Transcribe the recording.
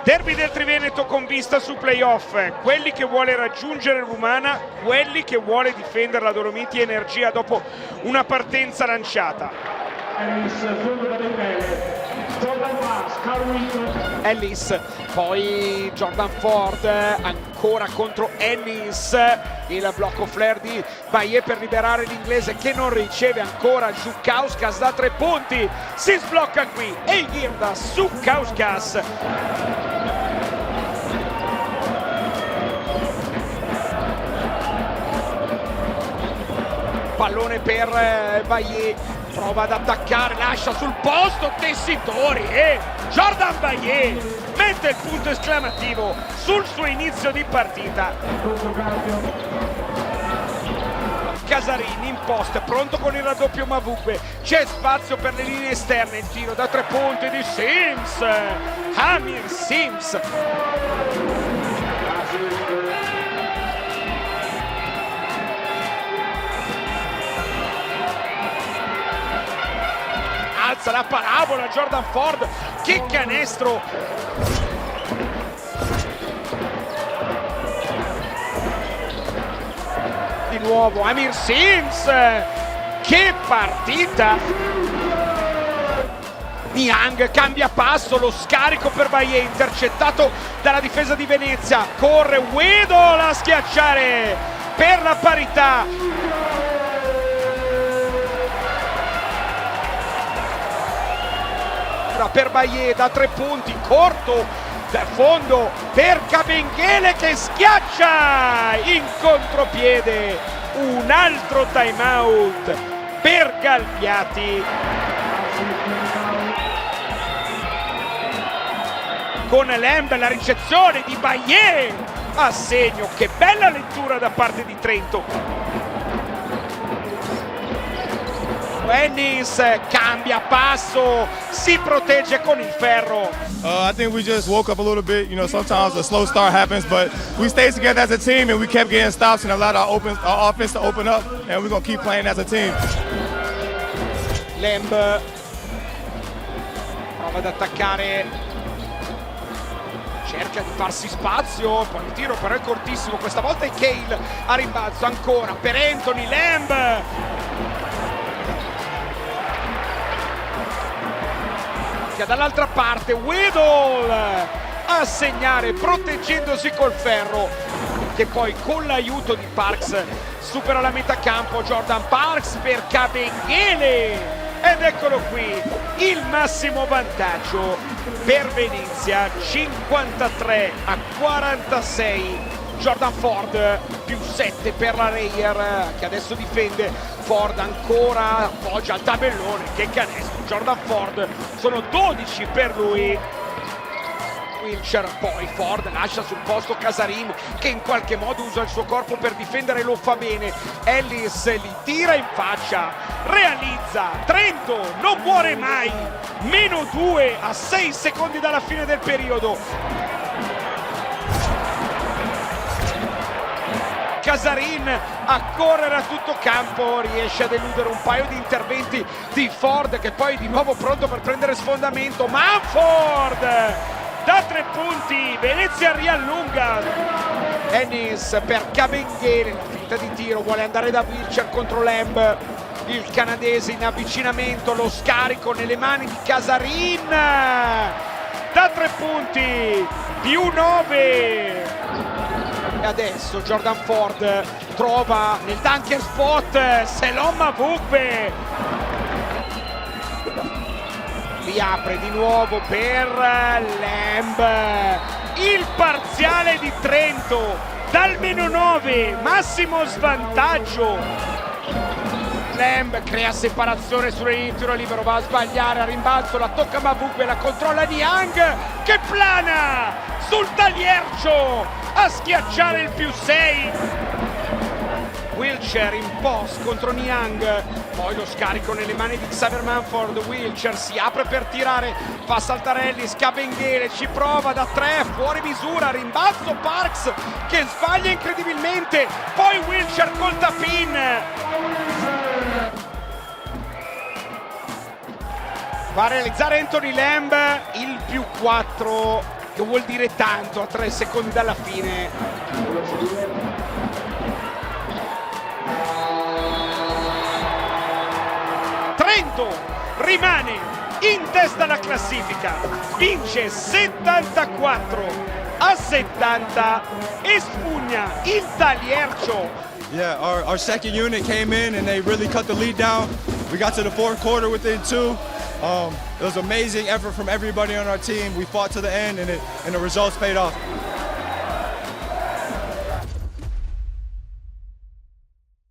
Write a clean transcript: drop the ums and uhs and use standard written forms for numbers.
Derby del Triveneto con vista su playoff, quelli che vuole raggiungere l'Umana, quelli che vuole difendere la Dolomiti Energia dopo una partenza lanciata. Ellis, poi Jordan Ford, ancora contro Ellis, il blocco flare di Bayer per liberare l'inglese che non riceve ancora. Žukauskas da 3 punti, si sblocca qui e Girda su Žukauskas. Pallone per Bayer, prova ad attaccare, lascia sul posto Tessitori e Jordan Bayer mette il punto esclamativo sul suo inizio di partita. Casarini in post, pronto con il raddoppio Mavugbe, c'è spazio per le linee esterne, il tiro da 3 punti di Sims, Amir Sims. Alza la parabola Jordan Ford, che canestro! Di nuovo Amir Sims, che partita! Niang cambia passo, lo scarico per Bayer, intercettato dalla difesa di Venezia, corre Wedol a schiacciare per la parità. Per Bayer da 3 punti, corto da fondo per Kabengele che schiaccia in contropiede. Un altro time out per Galbiati. Con Lamb la ricezione di Bayer a segno, che bella lettura da parte di Trento. Ennis cambia passo, si protegge con il ferro. I think we just woke up a little bit. You know, sometimes a slow start happens, but we stayed together as a team and we kept getting stops and allowed our offense to open up, and we're going to keep playing as a team. Lamb prova ad attaccare, cerca di farsi spazio, poi il tiro però è cortissimo, questa volta è Cale a rimbalzo ancora per Anthony Lamb. Dall'altra parte Wedol a segnare proteggendosi col ferro, che poi con l'aiuto di Parks supera la metà campo. Jordan Parks per Kabengele ed eccolo qui il massimo vantaggio per Venezia, 53-46. Jordan Ford più 7 per la Reyer che adesso difende. Ford ancora appoggia al tabellone, che canestro. Jordan Ford, sono 12 per lui. Wilcher, poi Ford lascia sul posto Casarin che in qualche modo usa il suo corpo per difendere, lo fa bene. Ellis li tira in faccia, realizza, Trento non muore mai. -2 a 6 secondi dalla fine del periodo. Casarin a correre a tutto campo, riesce ad eludere un paio di interventi di Ford che poi è di nuovo pronto per prendere sfondamento. Manford da 3 punti, Venezia riallunga. Ennis per Kabengele, la finta di tiro, vuole andare da Wilcher contro Lamb. Il canadese in avvicinamento, lo scarico nelle mani di Casarin da 3 punti, +9. E adesso Jordan Ford trova nel dunker spot Selon Mavugbe, li apre di nuovo per Lamb. Il parziale di Trento dal -9, massimo svantaggio. Lamb crea separazione sulle tiro libero, va a sbagliare a rimbalzo, la tocca Mavugbe, la controlla Niang che plana sul tagliercio a schiacciare il +6. Wilcher in post contro Niang, poi lo scarico nelle mani di Xavier Manford. Wilcher si apre per tirare, fa saltare Ellis, Kabengele ci prova da 3, fuori misura, rimbalzo Parks che sbaglia incredibilmente, poi Wilcher col tap-in. Va a realizzare Anthony Lamb il +4 che vuol dire tanto a 3 secondi dalla fine. Trento rimane in testa alla classifica, vince 74-70 e spugna il Taliercio. Yeah, our second unit came in and they really cut the lead down. We got to the fourth quarter within 2. It was amazing effort from everybody on our team. We fought to the end and the results paid off.